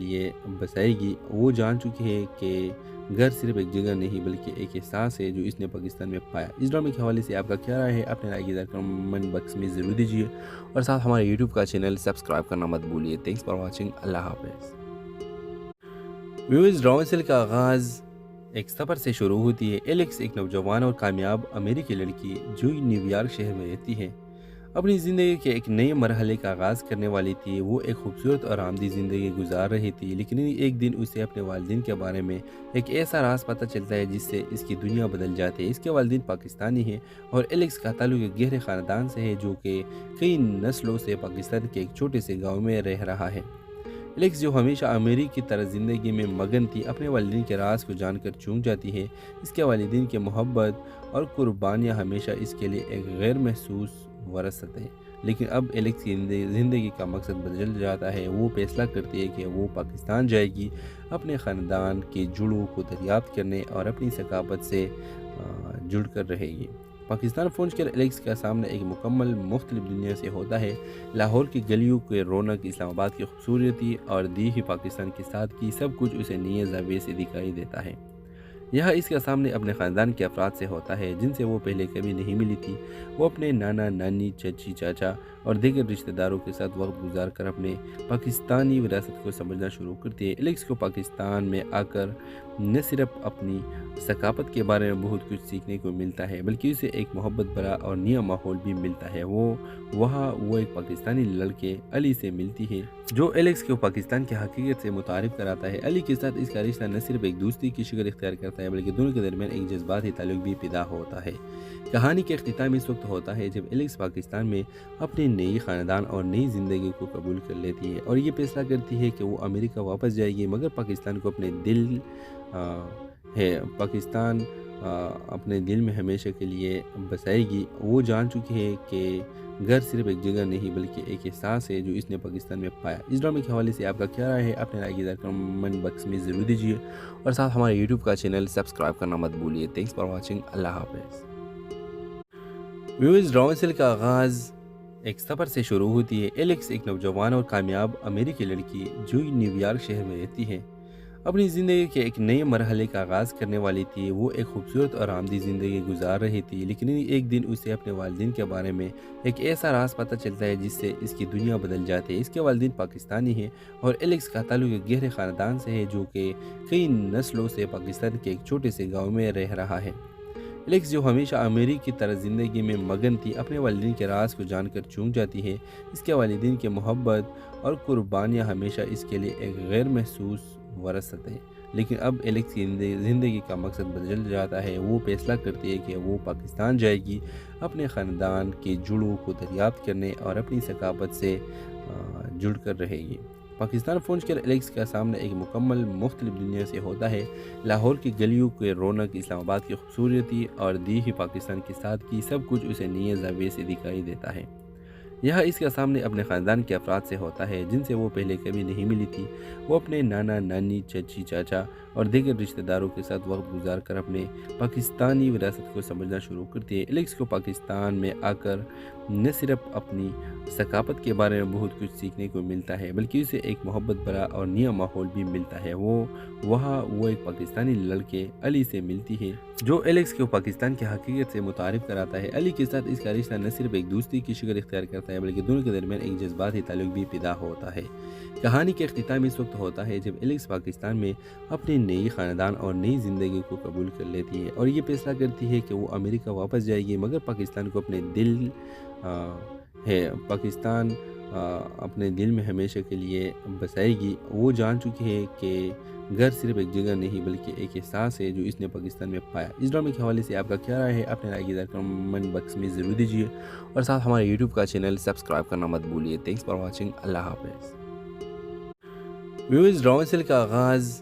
لیے بسائے گی۔ وہ جان چکی ہے کہ گھر صرف ایک جگہ نہیں بلکہ ایک احساس ہے جو اس نے پاکستان میں پایا۔ اس ڈرامے کے حوالے سے آپ کا کیا رائے ہے؟ اپنے رائے کی کمنٹ باکس میں ضرور دیجیے اور ساتھ ہمارے یوٹیوب کا چینل سبسکرائب کرنا مت بھولیے۔ Thanks for watching. اللہ حافظ۔ ویورز، ڈرامے سیل کا آغاز ایک سفر سے شروع ہوتی ہے۔ ایلیکس ایک نوجوان اور کامیاب امریکی لڑکی جو نیو یارک شہر میں رہتی ہے اپنی زندگی کے ایک نئے مرحلے کا آغاز کرنے والی تھی۔ وہ ایک خوبصورت اور آرامدہ زندگی گزار رہی تھی، لیکن ایک دن اسے اپنے والدین کے بارے میں ایک ایسا راز پتہ چلتا ہے جس سے اس کی دنیا بدل جاتی ہے۔ اس کے والدین پاکستانی ہیں اور ایلیکس کا تعلق ایک گہرے خاندان سے ہے جو کہ کئی نسلوں سے پاکستان کے ایک چھوٹے سے گاؤں میں رہ رہا ہے۔ ایلیکس، جو ہمیشہ امریکی کی طرح زندگی میں مگن تھی، اپنے والدین کے راز کو جان کر چونک جاتی ہے۔ اس کے والدین کی محبت اور قربانیاں ہمیشہ اس کے لیے ایک غیر محسوس وراثت ہے، لیکن اب ایلیکس کی زندگی کا مقصد بدل جاتا ہے۔ وہ فیصلہ کرتی ہے کہ وہ پاکستان جائے گی، اپنے خاندان کی جڑوں کو دریافت کرنے اور اپنی ثقافت سے جڑ کر رہے گی۔ پاکستان پہنچ کر ایلیکس کا سامنا ایک مکمل مختلف دنیا سے ہوتا ہے۔ لاہور کی گلیوں کے رونق، اسلام آباد کی خوبصورتی اور دیہی پاکستان کی سادگی، سب کچھ اسے نئے زاویے سے دکھائی دیتا ہے۔ یہاں اس کا سامنے اپنے خاندان کے افراد سے ہوتا ہے جن سے وہ پہلے کبھی نہیں ملی تھی۔ وہ اپنے نانا، نانی، چچی، چاچا اور دیگر رشتہ داروں کے ساتھ وقت گزار کر اپنے پاکستانی وراثت کو سمجھنا شروع کرتی ہے۔ ایلیکس کو پاکستان میں آ کر نہ صرف اپنی ثقافت کے بارے میں بہت کچھ سیکھنے کو ملتا ہے بلکہ اسے ایک محبت بھرا اور نیا ماحول بھی ملتا ہے۔ وہاں وہ ایک پاکستانی لڑکے علی سے ملتی ہے جو ایلیکس کو پاکستان کی حقیقت سے متعارف کراتا ہے۔ علی کے ساتھ اس کا رشتہ نہ صرف ایک دوستی کی شکل اختیار کرتا ہے بلکہ دونوں کے درمیان ایک جذباتی تعلق بھی پیدا ہوتا ہے۔ کہانی کے اختتام اس وقت ہوتا ہے جب ایلیکس پاکستان میں اپنے نئی خاندان اور نئی زندگی کو قبول کر لیتی ہے اور یہ فیصلہ کرتی ہے کہ وہ امریکہ واپس جائے گی، مگر پاکستان کو اپنے دل میں ہمیشہ کے لیے بسائے گی۔ وہ جان چکی ہے کہ گھر صرف ایک جگہ نہیں بلکہ ایک احساس ہے جو اس نے پاکستان میں پایا۔ اس ڈرامے کے حوالے سے آپ کا کیا رائے ہے؟ اپنے رائے کی کمنٹ باکس میں ضرور دیجیے اور ساتھ ہمارے یوٹیوب کا چینل سبسکرائب کرنا مت بھولیے۔ Thanks for watching. اللہ حافظ۔ ویورز، ڈرامے سیل کا آغاز ایک سفر سے شروع ہوتی ہے۔ ایلیکس ایک نوجوان اور کامیاب امریکی لڑکی جو نیو یارک شہر میں رہتی ہے اپنی زندگی کے ایک نئے مرحلے کا آغاز کرنے والی تھی۔ وہ ایک خوبصورت اور آرامدہ زندگی گزار رہی تھی، لیکن ایک دن اسے اپنے والدین کے بارے میں ایک ایسا راز پتہ چلتا ہے جس سے اس کی دنیا بدل جاتی ہے۔ اس کے والدین پاکستانی ہیں اور ایلیکس کا تعلق ایک گہرے خاندان سے ہے جو کہ کئی نسلوں سے پاکستان کے ایک چھوٹے سے گاؤں میں رہ رہا ہے۔ ایلیکس، جو ہمیشہ امریکی کی طرح زندگی میں مگن تھی، اپنے والدین کے راز کو جان کر چونک جاتی ہے۔ اس کے والدین کی محبت اور قربانیاں ہمیشہ اس کے لیے ایک غیر محسوس وراثت ہے، لیکن اب ایلیکس کی زندگی کا مقصد بدل جاتا ہے۔ وہ فیصلہ کرتی ہے کہ وہ پاکستان جائے گی، اپنے خاندان کی جڑوں کو دریافت کرنے اور اپنی ثقافت سے جڑ کر رہے گی۔ پاکستان پہنچ کر ایلیکس کا سامنا ایک مکمل مختلف دنیا سے ہوتا ہے۔ لاہور کی گلیوں کے رونق، اسلام آباد کی خوبصورتی اور دیہی پاکستان کی سادگی، سب کچھ اسے نئے زاویے سے دکھائی دیتا ہے۔ یہاں اس کا سامنے اپنے خاندان کے افراد سے ہوتا ہے جن سے وہ پہلے کبھی نہیں ملی تھی۔ وہ اپنے نانا، نانی، چچی، چاچا اور دیگر رشتہ داروں کے ساتھ وقت گزار کر اپنے پاکستانی وراثت کو سمجھنا شروع کرتی ہے۔ ایلیکس کو پاکستان میں آ کر نہ صرف اپنی ثقافت کے بارے میں بہت کچھ سیکھنے کو ملتا ہے بلکہ اسے ایک محبت بھرا اور نیا ماحول بھی ملتا ہے۔ وہاں وہ ایک پاکستانی لڑکے علی سے ملتی ہے جو ایلیکس کو پاکستان کی حقیقت سے متعارف کراتا ہے۔ علی کے ساتھ اس کا رشتہ نہ صرف ایک دوستی کی شکل اختیار کرتا ہے بلکہ دونوں کے درمیان ایک جذباتی تعلق بھی پیدا ہوتا ہے۔ کہانی کے اختتام اس وقت ہوتا ہے جب ایلیکس پاکستان میں اپنے نئی خاندان اور نئی زندگی کو قبول کر لیتی ہے اور یہ فیصلہ کرتی ہے کہ وہ امریکہ واپس جائے گی، مگر پاکستان کو اپنے دل میں ہمیشہ کے لیے بسائے گی۔ وہ جان چکی ہے کہ گھر صرف ایک جگہ نہیں بلکہ ایک احساس ہے جو اس نے پاکستان میں پایا۔ اس ڈرامے کے حوالے سے آپ کا کیا رائے ہے؟ اپنے رائے کی کمنٹ باکس میں ضرور دیجیے اور ساتھ ہمارے یوٹیوب کا چینل سبسکرائب کرنا مت بھولیے۔ Thanks for watching. اللہ حافظ۔ ویورز، ڈرامے سیل کا آغاز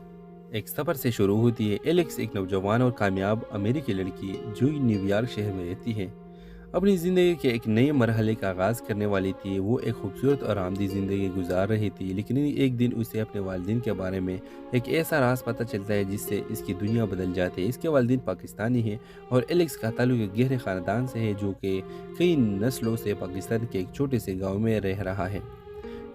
ایک سفر سے شروع ہوتی ہے۔ ایلیکس ایک نوجوان اور کامیاب امریکی لڑکی جو نیو یارک شہر میں رہتی ہے اپنی زندگی کے ایک نئے مرحلے کا آغاز کرنے والی تھی۔ وہ ایک خوبصورت اور آرامدہ زندگی گزار رہی تھی، لیکن ایک دن اسے اپنے والدین کے بارے میں ایک ایسا راز پتہ چلتا ہے جس سے اس کی دنیا بدل جاتی ہے۔ اس کے والدین پاکستانی ہیں اور ایلیکس کا تعلق ایک گہرے خاندان سے ہے جو کہ کئی نسلوں سے پاکستان کے ایک چھوٹے سے گاؤں میں رہ رہا ہے۔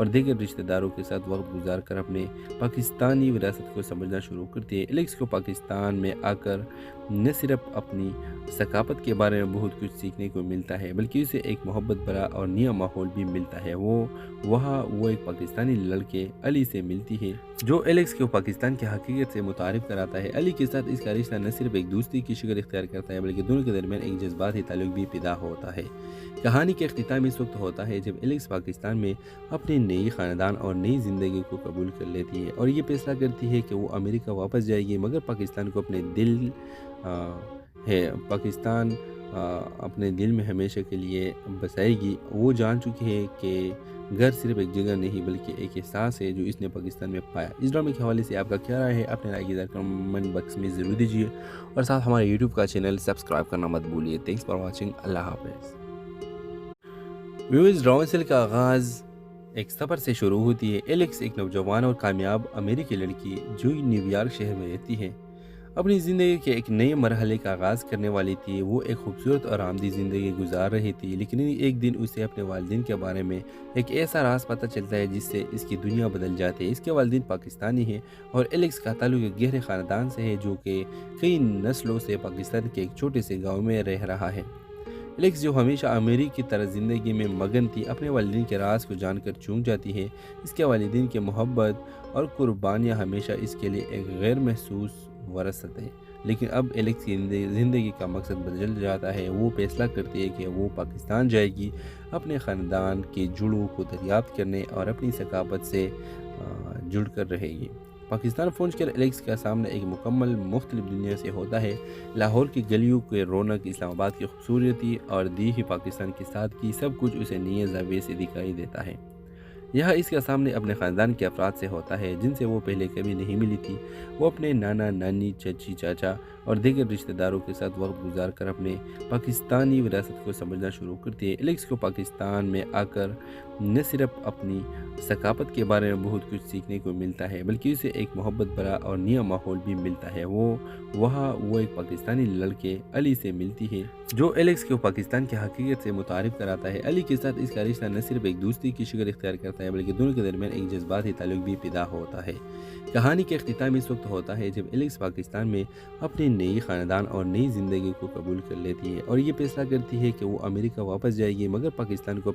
اور دیگر رشتہ داروں کے ساتھ وقت گزار کر اپنے پاکستانی وراثت کو سمجھنا شروع کرتی ہے۔ ایلیکس کو پاکستان میں آ کر نہ صرف اپنی ثقافت کے بارے میں بہت کچھ سیکھنے کو ملتا ہے بلکہ اسے ایک محبت بھرا اور نیا ماحول بھی ملتا ہے۔ وہ ایک پاکستانی لڑکے علی سے ملتی ہے جو ایلیکس کو پاکستان کی حقیقت سے متعارف کراتا ہے۔ علی کے ساتھ اس کا رشتہ نہ صرف ایک دوستی کی شکل اختیار کرتا ہے بلکہ دونوں کے درمیان ایک جذباتی تعلق بھی پیدا ہوتا ہے۔ کہانی کے اختتام اس وقت ہوتا ہے جب ایلیکس پاکستان میں اپنے نئی خاندان اور نئی زندگی کو قبول کر لیتی ہے اور یہ فیصلہ کرتی ہے کہ وہ امریکہ واپس جائے گی مگر پاکستان کو اپنے دل میں ہمیشہ کے لیے بسائے گی۔ وہ جان چکی ہے کہ گھر صرف ایک جگہ نہیں بلکہ ایک احساس ہے جو اس نے پاکستان میں پایا۔ اس ڈرامے کے حوالے سے آپ کا کیا رائے ہے؟ اپنے رائے کی کمنٹ باکس میں ضرور دیجیے اور ساتھ ہمارے یوٹیوب کا چینل سبسکرائب کرنا مت بھولیے۔ Thanks for watching. اللہ حافظ۔ ویورز، ڈرامے کا آغاز ایک سفر سے شروع ہوتی ہے۔ ایلیکس ایک نوجوان اور کامیاب امریکی لڑکی جو نیو یارک شہر میں رہتی ہے اپنی زندگی کے ایک نئے مرحلے کا آغاز کرنے والی تھی۔ وہ ایک خوبصورت اور آرامدہ زندگی گزار رہی تھی لیکن ایک دن اسے اپنے والدین کے بارے میں ایک ایسا راز پتہ چلتا ہے جس سے اس کی دنیا بدل جاتی ہے۔ اس کے والدین پاکستانی ہیں اور ایلیکس کا تعلق ایک گہرے خاندان سے ہے جو کہ کئی نسلوں سے پاکستان کے ایک چھوٹے سے گاؤں میں رہ رہا ہے۔ ایلیکس جو ہمیشہ امریکی طرز زندگی میں مگن تھی اپنے والدین کے راز کو جان کر چونک جاتی ہے۔ اس کے والدین کی محبت اور قربانیاں ہمیشہ اس کے لیے ایک غیر محسوس وراثت ہے، لیکن اب ایلیکس کی زندگی کا مقصد بدل جاتا ہے۔ وہ فیصلہ کرتی ہے کہ وہ پاکستان جائے گی اپنے خاندان کے جڑوں کو دریافت کرنے اور اپنی ثقافت سے جڑ کر رہے گی۔ پاکستان پہنچ کر ایلیکس کا سامنا ایک مکمل مختلف دنیا سے ہوتا ہے۔ لاہور کی گلیوں کے رونق، اسلام آباد کی خوبصورتی اور دیہی پاکستان کی سادگی، سب کچھ اسے نئے زاویے سے دکھائی دیتا ہے۔ یہاں اس کا سامنے اپنے خاندان کے افراد سے ہوتا ہے جن سے وہ پہلے کبھی نہیں ملی تھی۔ وہ اپنے نانا، نانی، چچی، چاچا اور دیگر رشتہ داروں کے ساتھ وقت گزار کر اپنے پاکستانی وراثت کو سمجھنا شروع کرتی ہے۔ ایلیکس کو پاکستان میں آ کر نہ صرف اپنی ثقافت کے بارے میں بہت کچھ سیکھنے کو ملتا ہے بلکہ اسے ایک محبت بھرا اور نیا ماحول بھی ملتا ہے۔ وہ ایک پاکستانی لڑکے علی سے ملتی ہے جو ایلیکس کو پاکستان کی حقیقت سے متعارف کراتا ہے۔ علی کے ساتھ اس کا رشتہ نہ صرف ایک دوستی کی شکل اختیار کرتا ہے بلکہ دونوں کے درمیان ایک جذباتی تعلق بھی پیدا ہوتا ہے۔ کہانی کے اختتام اس وقت ہوتا ہے جب ایلیکس پاکستان میں اپنے نئی خاندان اور نئی زندگی کو قبول کر لیتی ہے اور یہ فیصلہ کرتی ہے کہ وہ امریکہ واپس جائے گی مگر پاکستان کو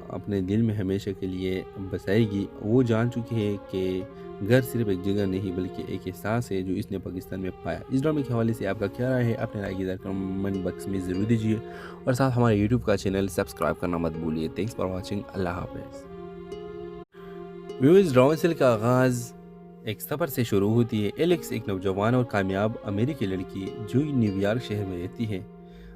اپنے دل میں ہمیشہ کے لیے بسائے گی۔ وہ جان چکی ہے کہ گھر صرف ایک جگہ نہیں بلکہ ایک احساس ہے جو اس نے پاکستان میں پایا۔ اس ڈرامے کے حوالے سے آپ کا کیا رائے ہے؟ اپنے رائے کی کمنٹ باکس میں ضرور دیجیے اور ساتھ ہمارے یوٹیوب کا چینل سبسکرائب کرنا مت بھولیے۔ Thanks for watching. اللہ حافظ۔ ویورز، ڈرامے کا آغاز ایک سفر سے شروع ہوتی ہے۔ ایلیکس ایک نوجوان اور کامیاب امریکی لڑکی جو نیو یارک شہر میں رہتی ہے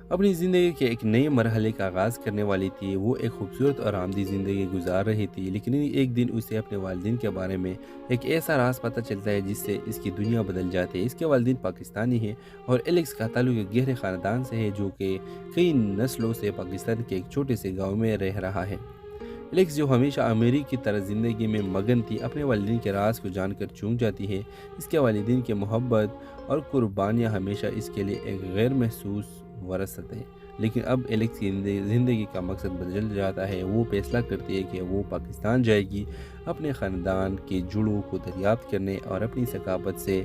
اپنی زندگی کے ایک نئے مرحلے کا آغاز کرنے والی تھی۔ وہ ایک خوبصورت اور آرامدہ زندگی گزار رہی تھی لیکن ایک دن اسے اپنے والدین کے بارے میں ایک ایسا راز پتہ چلتا ہے جس سے اس کی دنیا بدل جاتی ہے۔ اس کے والدین پاکستانی ہیں اور ایلیکس کا تعلق ایک گہرے خاندان سے ہے جو کہ کئی نسلوں سے پاکستان کے ایک چھوٹے سے گاؤں میں رہ رہا ہے۔ ایلیکس جو ہمیشہ امریکی طرز زندگی میں مگن تھی اپنے والدین کے راز کو جان کر چونک جاتی ہے۔ اس کے والدین کی محبت اور قربانیاں ہمیشہ اس کے لیے ایک غیر محسوس وراثت ہے، لیکن اب ایلیکس کی زندگی کا مقصد بدل جاتا ہے۔ وہ فیصلہ کرتی ہے کہ وہ پاکستان جائے گی اپنے خاندان کے جڑوں کو دریافت کرنے اور اپنی ثقافت سے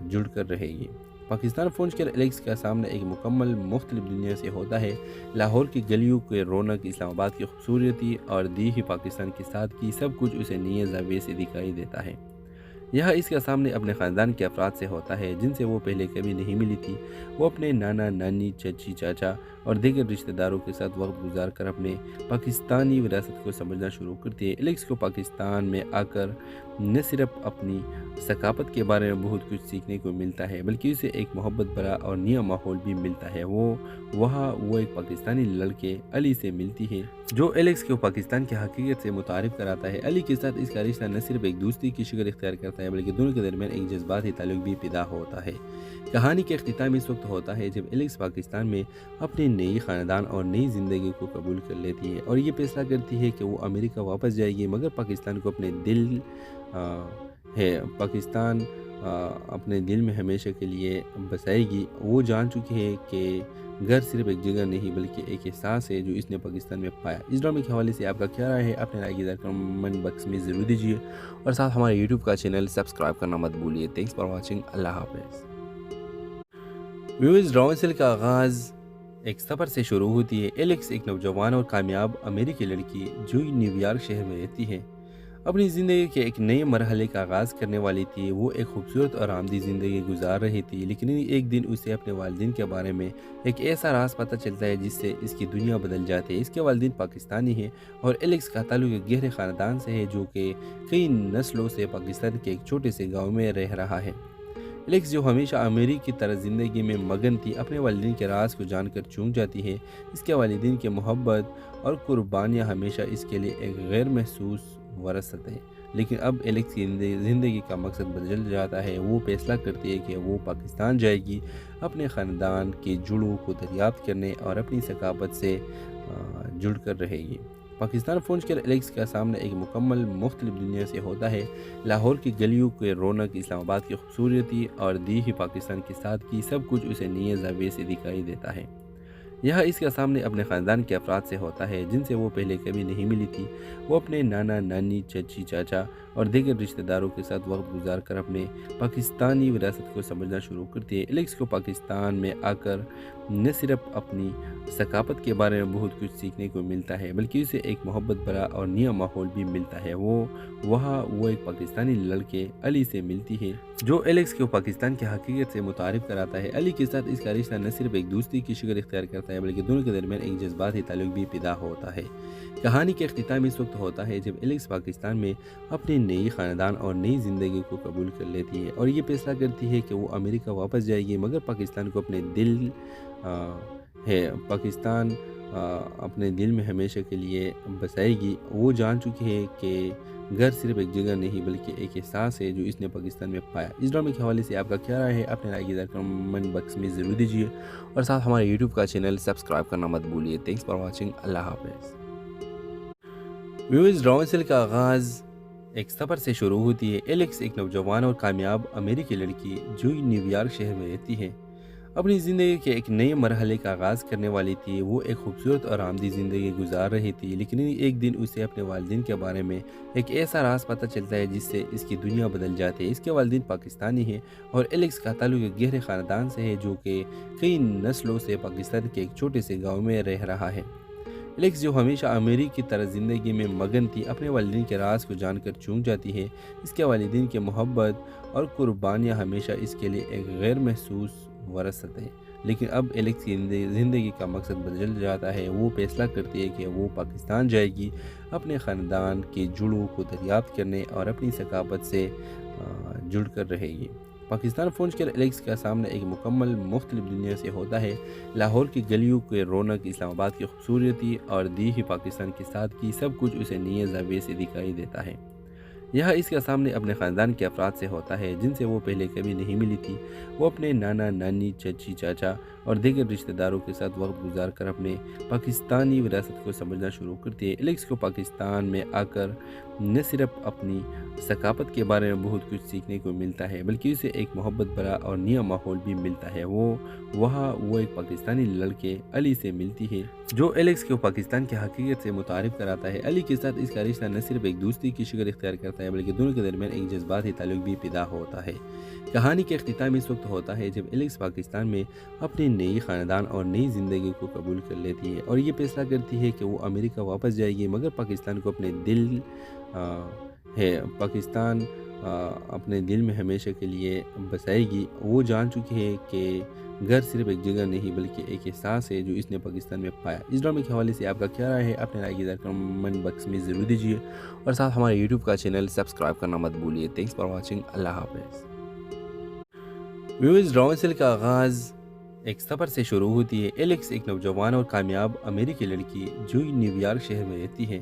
جڑ کر رہے گی۔ پاکستان پہنچ کر ایلیکس کا سامنا ایک مکمل مختلف دنیا سے ہوتا ہے۔ لاہور کی گلیوں کے رونق، اسلام آباد کی خوبصورتی اور دیہی پاکستان کی سادگی، سب کچھ اسے نئے زاویے سے دکھائی دیتا ہے۔ یہاں اس کا سامنے اپنے خاندان کے افراد سے ہوتا ہے جن سے وہ پہلے کبھی نہیں ملی تھی۔ وہ اپنے نانا، نانی، چچی، چاچا اور دیگر رشتہ داروں کے ساتھ وقت گزار کر اپنے پاکستانی وراثت کو سمجھنا شروع کرتی ہے۔ ایلیکس کو پاکستان میں آ کر نہ صرف اپنی ثقافت کے بارے میں بہت کچھ سیکھنے کو ملتا ہے بلکہ اسے ایک محبت بھرا اور نیا ماحول بھی ملتا ہے۔ وہ ایک پاکستانی لڑکے علی سے ملتی ہے جو ایلیکس کو پاکستان کی حقیقت سے متعارف کراتا ہے۔ علی کے ساتھ اس کا رشتہ نہ صرف ایک دوستی کی شکل اختیار کرتا ہے بلکہ دونوں کے درمیان ایک جذباتی تعلق بھی پیدا ہوتا ہے۔ کہانی کے اختتام اس وقت ہوتا ہے جب ایلیکس پاکستان میں اپنے نئی خاندان اور نئی زندگی کو قبول کر لیتی ہے اور یہ فیصلہ کرتی ہے کہ وہ امریکہ واپس جائے گی مگر پاکستان اپنے دل میں ہمیشہ کے لیے بسائے گی۔ وہ جان چکی ہے کہ گھر صرف ایک جگہ نہیں بلکہ ایک احساس ہے جو اس نے پاکستان میں پایا۔ اس ڈرامے کے حوالے سے آپ کا کیا رائے ہے؟ اپنے رائے کی کمنٹ باکس میں ضرور دیجیے اور ساتھ ہمارے یوٹیوب کا چینل سبسکرائب کرنا مت بھولیے۔ Thanks for watching. اللہ حافظ۔ ویورز، ڈرامے کا آغاز ایک سفر سے شروع ہوتی ہے۔ ایلیکس ایک نوجوان اور کامیاب امریکی لڑکی جو نیو یارک شہر میں رہتی ہے، اپنی زندگی کے ایک نئے مرحلے کا آغاز کرنے والی تھی۔ وہ ایک خوبصورت اور آرامدہ زندگی گزار رہی تھی، لیکن ایک دن اسے اپنے والدین کے بارے میں ایک ایسا راز پتہ چلتا ہے جس سے اس کی دنیا بدل جاتی ہے۔ اس کے والدین پاکستانی ہیں اور ایلیکس کا تعلق ایک گہرے خاندان سے ہے جو کہ کئی نسلوں سے پاکستان کے ایک چھوٹے سے گاؤں میں رہ رہا ہے۔ ایلیکس، جو ہمیشہ امریکی کی طرح زندگی میں مگن تھی، اپنے والدین کے راز کو جان کر چونک جاتی ہے۔ اس کے والدین کی محبت اور قربانیاں ہمیشہ اس کے لیے ایک غیر محسوس وراثت ہے، لیکن اب ایلیکس کی زندگی کا مقصد بدل جاتا ہے۔ وہ فیصلہ کرتی ہے کہ وہ پاکستان جائے گی، اپنے خاندان کی جڑوں کو دریافت کرنے اور اپنی ثقافت سے جڑ کر رہے گی۔ پاکستان پہنچ کر ایلیکس کا سامنا ایک مکمل مختلف دنیا سے ہوتا ہے۔ لاہور کی گلیوں کے رونق، اسلام آباد کی خوبصورتی اور دیہی پاکستان کی سادگی، سب کچھ اسے نئے زاویے سے دکھائی دیتا ہے۔ یہاں اس کا سامنے اپنے خاندان کے افراد سے ہوتا ہے جن سے وہ پہلے کبھی نہیں ملی تھی۔ وہ اپنے نانا، نانی، چچی، چاچا اور دیگر رشتہ داروں کے ساتھ وقت گزار کر اپنے پاکستانی وراثت کو سمجھنا شروع کرتی ہے۔ ایلیکس کو پاکستان میں آ کر نہ صرف اپنی ثقافت کے بارے میں بہت کچھ سیکھنے کو ملتا ہے بلکہ اسے ایک محبت بھرا اور نیا ماحول بھی ملتا ہے۔ وہ ایک پاکستانی لڑکے علی سے ملتی ہے جو ایلیکس کو پاکستان کی حقیقت سے متعارف کراتا ہے۔ علی کے ساتھ اس کا رشتہ نہ صرف ایک دوستی کی شکل اختیار کرتا ہے بلکہ دونوں کے درمیان ایک جذباتی تعلق بھی پیدا ہوتا ہے۔ کہانی کے اختتام اس وقت ہوتا ہے جب ایلیکس پاکستان میں اپنے نئی خاندان اور نئی زندگی کو قبول کر لیتی ہے اور یہ فیصلہ کرتی ہے کہ وہ امریکہ واپس جائے گی، مگر پاکستان کو اپنے دل میں ہمیشہ کے لیے بسائے گی۔ وہ جان چکی ہے کہ گھر صرف ایک جگہ نہیں بلکہ ایک احساس ہے جو اس نے پاکستان میں پایا۔ اس ڈرامے کے حوالے سے آپ کا کیا رائے ہے؟ اپنے رائے کی کمنٹ باکس میں ضرور دیجیے اور ساتھ ہمارے یوٹیوب کا چینل سبسکرائب کرنا مت بھولیے۔ Thanks for watching. اللہ حافظ۔ ویورز، ڈرامے کا آغاز ایک سفر سے شروع ہوتی ہے۔ ایلیکس ایک نوجوان اور کامیاب امریکی لڑکی جو نیو یارک شہر میں رہتی ہے، اپنی زندگی کے ایک نئے مرحلے کا آغاز کرنے والی تھی۔ وہ ایک خوبصورت اور آرامدہ زندگی گزار رہی تھی، لیکن ایک دن اسے اپنے والدین کے بارے میں ایک ایسا راز پتہ چلتا ہے جس سے اس کی دنیا بدل جاتی ہے۔ اس کے والدین پاکستانی ہیں اور ایلیکس کا تعلق ایک گہرے خاندان سے ہے جو کہ کئی نسلوں سے پاکستان کے ایک چھوٹے سے گاؤں میں رہ رہا ہے۔ ایلیکس، جو ہمیشہ امریکی کی طرح زندگی میں مگن تھی، اپنے والدین کے راز کو جان کر چونک جاتی ہے۔ اس کے والدین کی محبت اور قربانیاں ہمیشہ اس کے لیے ایک غیر محسوس وراثت ہے، لیکن اب ایلیکس کی زندگی کا مقصد بدل جاتا ہے۔ وہ فیصلہ کرتی ہے کہ وہ پاکستان جائے گی، اپنے خاندان کی جڑوں کو دریافت کرنے اور اپنی ثقافت سے جڑ کر رہے گی۔ پاکستان پہنچ کر ایلیکس کا سامنا ایک مکمل مختلف دنیا سے ہوتا ہے۔ لاہور کی گلیوں کے رونق، اسلام آباد کی خوبصورتی اور دیہی پاکستان کی سادگی، سب کچھ اسے نئے زاویے سے دکھائی دیتا ہے۔ یہاں اس کا سامنے اپنے خاندان کے افراد سے ہوتا ہے جن سے وہ پہلے کبھی نہیں ملی تھی۔ وہ اپنے نانا، نانی، چچی، چاچا اور دیگر رشتہ داروں کے ساتھ وقت گزار کر اپنے پاکستانی وراثت کو سمجھنا شروع کرتی ہے۔ ایلیکس کو پاکستان میں آ کر نہ صرف اپنی ثقافت کے بارے میں بہت کچھ سیکھنے کو ملتا ہے بلکہ اسے ایک محبت بھرا اور نیا ماحول بھی ملتا ہے۔ وہ ایک پاکستانی لڑکے علی سے ملتی ہے جو ایلیکس کو پاکستان کی حقیقت سے متعارف کراتا ہے۔ علی کے ساتھ اس کا رشتہ نہ صرف ایک دوستی کی شکل اختیار کرتا ہے بلکہ دونوں کے درمیان ایک جذباتی تعلق بھی پیدا ہوتا ہے۔ کہانی کے اختتام اس وقت ہوتا ہے جب ایلیکس پاکستان میں اپنے نئی خاندان اور نئی زندگی کو قبول کر لیتی ہے اور یہ فیصلہ کرتی ہے کہ وہ امریکہ واپس جائے گی، مگر پاکستان کو اپنے دل میں ہمیشہ کے لیے بسائے گی۔ وہ جان چکی ہے کہ گھر صرف ایک جگہ نہیں بلکہ ایک احساس ہے جو اس نے پاکستان میں پایا۔ اس ڈرامے کے حوالے سے آپ کا کیا رائے ہے؟ اپنے رائے کی کمنٹ باکس میں ضرور دیجیے اور ساتھ ہمارے یوٹیوب کا چینل سبسکرائب کرنا مت بھولیے۔ Thanks for watching. اللہ حافظ۔ ویورز، ڈرامے کا آغاز ایک سفر سے شروع ہوتی ہے۔ ایلیکس ایک نوجوان اور کامیاب امریکی لڑکی جو نیو یارک شہر میں رہتی ہے،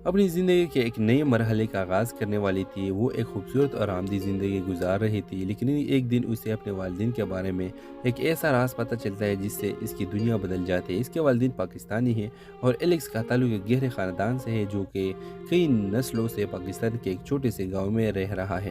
اپنی زندگی کے ایک نئے مرحلے کا آغاز کرنے والی تھی۔ وہ ایک خوبصورت اور آرامدہ زندگی گزار رہی تھی، لیکن ایک دن اسے اپنے والدین کے بارے میں ایک ایسا راز پتہ چلتا ہے جس سے اس کی دنیا بدل جاتی ہے۔ اس کے والدین پاکستانی ہیں اور ایلیکس کا تعلق ایک گہرے خاندان سے ہے جو کہ کئی نسلوں سے پاکستان کے ایک چھوٹے سے گاؤں میں رہ رہا ہے۔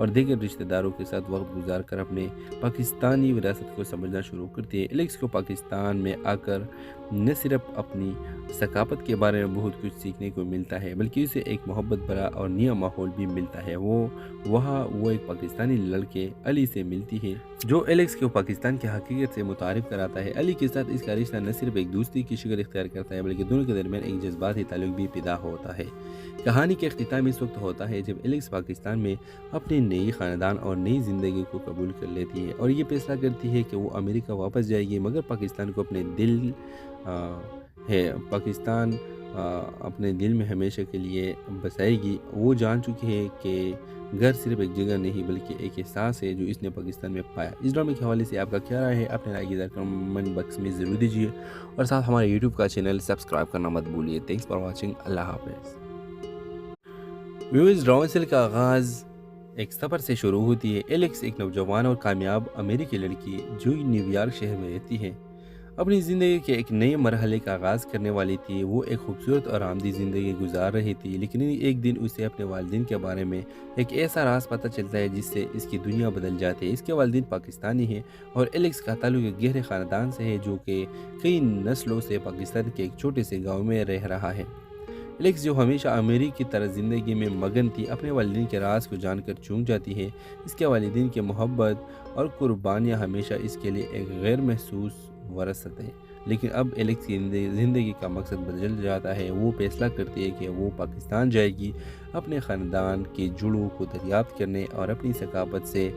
اور دیگر رشتہ داروں کے ساتھ وقت گزار کر اپنے پاکستانی وراثت کو سمجھنا شروع کرتی ہے۔ ایلیکس کو پاکستان میں آ کر نہ صرف اپنی ثقافت کے بارے میں بہت کچھ سیکھنے کو ملتا ہے بلکہ اسے ایک محبت بھرا اور نیا ماحول بھی ملتا ہے۔ وہ ایک پاکستانی لڑکے علی سے ملتی ہے جو ایلیکس کو پاکستان کی حقیقت سے متعارف کراتا ہے۔ علی کے ساتھ اس کا رشتہ نہ صرف ایک دوستی کی شکل اختیار کرتا ہے بلکہ دونوں کے درمیان ایک جذباتی تعلق بھی پیدا ہوتا ہے۔ کہانی کا اختتام اس وقت ہوتا ہے جب ایلیکس پاکستان میں اپنی نئی خاندان اور نئی زندگی کو قبول کر لیتی ہے اور یہ فیصلہ کرتی ہے کہ وہ امریکہ واپس جائے گی مگر پاکستان کو اپنے دل میں ہمیشہ کے لیے بسائے گی۔ وہ جان چکی ہے کہ گھر صرف ایک جگہ نہیں بلکہ ایک احساس ہے جو اس نے پاکستان میں پایا۔ اس ڈرامے کے حوالے سے آپ کا کیا رائے ہے؟ اپنے رائے کی کمنٹ باکس میں ضرور دیجیے اور ساتھ ہمارے یوٹیوب کا چینل سبسکرائب کرنا مت بھولیے۔ Thanks for watching. اللہ حافظ۔ ویوز ڈرامے کا آغاز ایک سفر سے شروع ہوتی ہے۔ ایلیکس ایک نوجوان اور کامیاب امریکی لڑکی جو نیو یارک شہر میں رہتی ہے اپنی زندگی کے ایک نئے مرحلے کا آغاز کرنے والی تھی۔ وہ ایک خوبصورت اور آرامدہ زندگی گزار رہی تھی لیکن ایک دن اسے اپنے والدین کے بارے میں ایک ایسا راز پتہ چلتا ہے جس سے اس کی دنیا بدل جاتی ہے۔ اس کے والدین پاکستانی ہیں اور ایلیکس کا تعلق ایک گہرے خاندان سے ہے جو کہ کئی نسلوں سے پاکستان کے ایک چھوٹے سے گاؤں میں رہ رہا ہے۔ ایلیکس جو ہمیشہ امریکی کی طرح زندگی میں مگن تھی اپنے والدین کے راز کو جان کر چونک جاتی ہے۔ اس کے والدین کی محبت اور قربانیاں ہمیشہ اس کے لیے ایک غیر محسوس وراثت ہے، لیکن اب ایلیکس کی زندگی کا مقصد بدل جاتا ہے۔ وہ فیصلہ کرتی ہے کہ وہ پاکستان جائے گی اپنے خاندان کی جڑوں کو دریافت کرنے اور اپنی ثقافت سے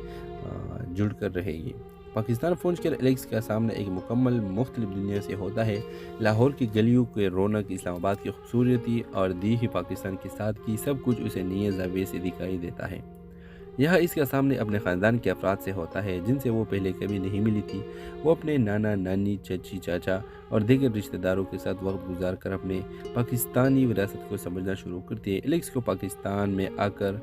جڑ کر رہے گی۔ پاکستان پہنچ کر ایلیکس کا سامنا ایک مکمل مختلف دنیا سے ہوتا ہے۔ لاہور کی گلیوں کے رونق، اسلام آباد کی خوبصورتی اور دیہی پاکستان کی سادگی، سب کچھ اسے نئے زاویے سے دکھائی دیتا ہے۔ یہاں اس کا سامنے اپنے خاندان کے افراد سے ہوتا ہے جن سے وہ پہلے کبھی نہیں ملی تھی۔ وہ اپنے نانا، نانی، چچی، چاچا اور دیگر رشتہ داروں کے ساتھ وقت گزار کر اپنے پاکستانی وراثت کو سمجھنا شروع کرتی ہے۔ ایلیکس کو پاکستان میں آ کر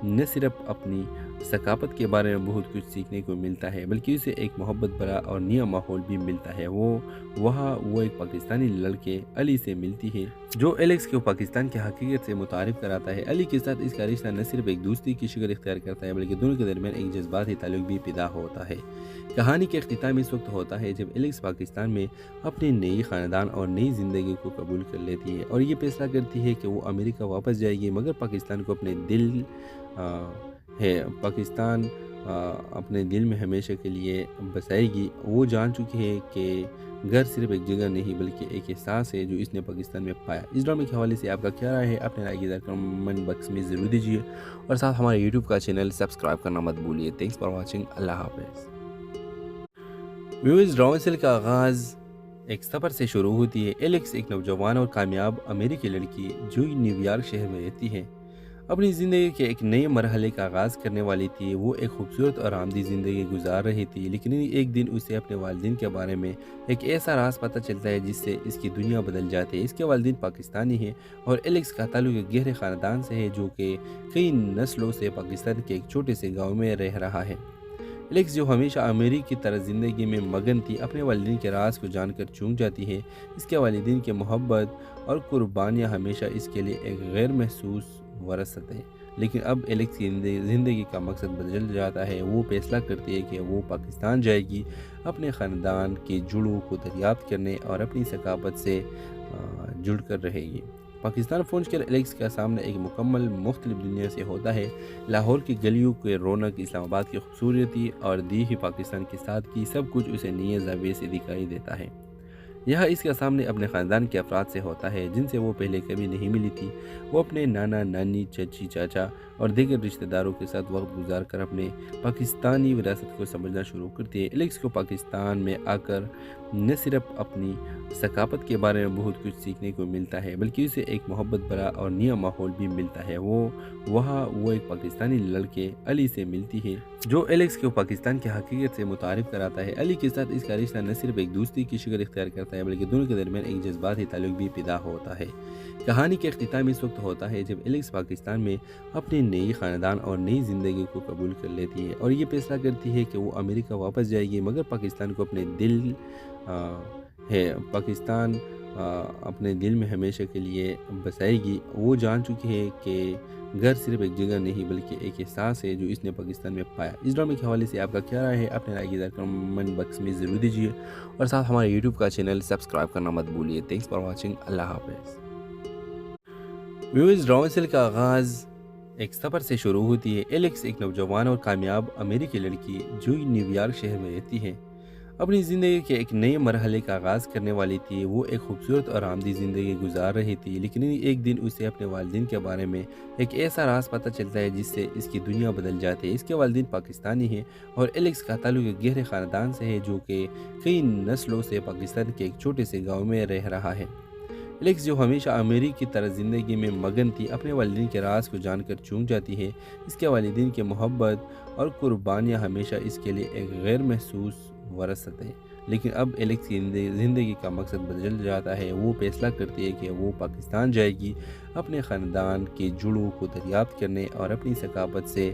نہ صرف اپنی ثقافت کے بارے میں بہت کچھ سیکھنے کو ملتا ہے بلکہ اسے ایک محبت بھرا اور نیا ماحول بھی ملتا ہے۔ وہ ایک پاکستانی لڑکے علی سے ملتی ہے جو ایلیکس کو پاکستان کی حقیقت سے متعارف کراتا ہے۔ علی کے ساتھ اس کا رشتہ نہ صرف ایک دوستی کی شکل اختیار کرتا ہے بلکہ دونوں کے درمیان ایک جذباتی تعلق بھی پیدا ہوتا ہے۔ کہانی کا اختتام اس وقت ہوتا ہے جب ایلیکس پاکستان میں اپنی نئی خاندان اور نئی زندگی کو قبول کر لیتی ہے اور یہ فیصلہ کرتی ہے کہ وہ امریکہ واپس جائے گی مگر پاکستان کو اپنے دل میں ہمیشہ کے لیے بسائے گی۔ وہ جان چکی ہے کہ گھر صرف ایک جگہ نہیں بلکہ ایک احساس ہے جو اس نے پاکستان میں پایا۔ اس ڈرامے کے حوالے سے آپ کا کیا رائے ہے؟ اپنے رائے کی کمنٹ باکس میں ضرور دیجیے اور ساتھ ہمارے یوٹیوب کا چینل سبسکرائب کرنا مت بھولیے۔ Thanks for watching. اللہ حافظ۔ ویوز ڈرامے کا آغاز ایک سفر سے شروع ہوتی ہے۔ ایلیکس ایک نوجوان اور کامیاب امریکی لڑکی جو نیو یارک شہر میں رہتی ہے اپنی زندگی کے ایک نئے مرحلے کا آغاز کرنے والی تھی۔ وہ ایک خوبصورت اور آرامدہ زندگی گزار رہی تھی لیکن ایک دن اسے اپنے والدین کے بارے میں ایک ایسا راز پتہ چلتا ہے جس سے اس کی دنیا بدل جاتی ہے۔ اس کے والدین پاکستانی ہیں اور ایلیکس کا تعلق ایک گہرے خاندان سے ہے جو کہ کئی نسلوں سے پاکستان کے ایک چھوٹے سے گاؤں میں رہ رہا ہے۔ ایلیکس جو ہمیشہ امریکی کی طرح زندگی میں مگن تھی اپنے والدین کے راز کو جان کر چونک جاتی ہے۔ اس کے والدین کی محبت اور قربانیاں ہمیشہ اس کے لیے ایک غیر محسوس وراثت ہے، لیکن اب ایلیکس کی زندگی کا مقصد بدل جاتا ہے۔ وہ فیصلہ کرتی ہے کہ وہ پاکستان جائے گی اپنے خاندان کی جڑوں کو دریافت کرنے اور اپنی ثقافت سے جڑ کر رہے گی۔ پاکستان پہنچ کر ایلیکس کا سامنا ایک مکمل مختلف دنیا سے ہوتا ہے۔ لاہور کی گلیوں کے رونق، اسلام آباد کی خوبصورتی اور دیہی پاکستان کی سادگی، سب کچھ اسے نئے زاویے سے دکھائی دیتا ہے۔ یہاں اس کا سامنے اپنے خاندان کے افراد سے ہوتا ہے جن سے وہ پہلے کبھی نہیں ملی تھی۔ وہ اپنے نانا، نانی، چچی، چاچا اور دیگر رشتہ داروں کے ساتھ وقت گزار کر اپنے پاکستانی وراثت کو سمجھنا شروع کرتی ہے۔ ایلیکس کو پاکستان میں آ کر نہ صرف اپنی ثقافت کے بارے میں بہت کچھ سیکھنے کو ملتا ہے بلکہ اسے ایک محبت بھرا اور نیا ماحول بھی ملتا ہے۔ وہ ایک پاکستانی لڑکے علی سے ملتی ہے جو ایلیکس کو پاکستان کی حقیقت سے متعارف کراتا ہے۔ علی کے ساتھ اس کا رشتہ نہ صرف ایک دوستی کی شکل اختیار کرتا ہے بلکہ دونوں کے درمیان ایک جذباتی تعلق بھی پیدا ہوتا ہے۔ کہانی کا اختتام اس وقت ہوتا ہے جب ایلیکس پاکستان میں اپنی نئی خاندان اور نئی زندگی کو قبول کر لیتی ہے اور یہ فیصلہ کرتی ہے کہ وہ امریکہ واپس جائے گی مگر اپنے دل میں ہمیشہ کے لیے بسائے گی۔ وہ جان چکی ہے کہ گھر صرف ایک جگہ نہیں بلکہ ایک احساس ہے جو اس نے پاکستان میں پایا۔ اس ڈرامے کے حوالے سے آپ کا کیا رائے ہے؟ اپنے رائے کی کمنٹ باکس میں ضرور دیجیے اور ساتھ ہمارے یوٹیوب کا چینل سبسکرائب کرنا مت بھولیے۔ Thanks for watching. اللہ حافظ۔ ویوز ڈرامے کا آغاز ایک سفر سے شروع ہوتی ہے۔ ایلیکس ایک نوجوان اور کامیاب امریکی لڑکی جو نیو یارک شہر میں رہتی ہے اپنی زندگی کے ایک نئے مرحلے کا آغاز کرنے والی تھی۔ وہ ایک خوبصورت اور آرامدہ زندگی گزار رہی تھی، لیکن ایک دن اسے اپنے والدین کے بارے میں ایک ایسا راز پتہ چلتا ہے جس سے اس کی دنیا بدل جاتی ہے۔ اس کے والدین پاکستانی ہیں اور ایلیکس کا تعلق ایک گہرے خاندان سے ہے جو کہ کئی نسلوں سے پاکستان کے ایک چھوٹے سے گاؤں میں رہ رہا ہے۔ ایلیکس جو ہمیشہ امریکی کی طرح زندگی میں مگن تھی اپنے والدین کے راز کو جان کر چونک جاتی ہے۔ اس کے والدین کی محبت اور قربانیاں ہمیشہ اس کے لیے ایک غیر محسوس وراثت ہے، لیکن اب ایلیکس کی زندگی کا مقصد بدل جاتا ہے۔ وہ فیصلہ کرتی ہے کہ وہ پاکستان جائے گی، اپنے خاندان کی جڑوں کو دریافت کرنے اور اپنی ثقافت سے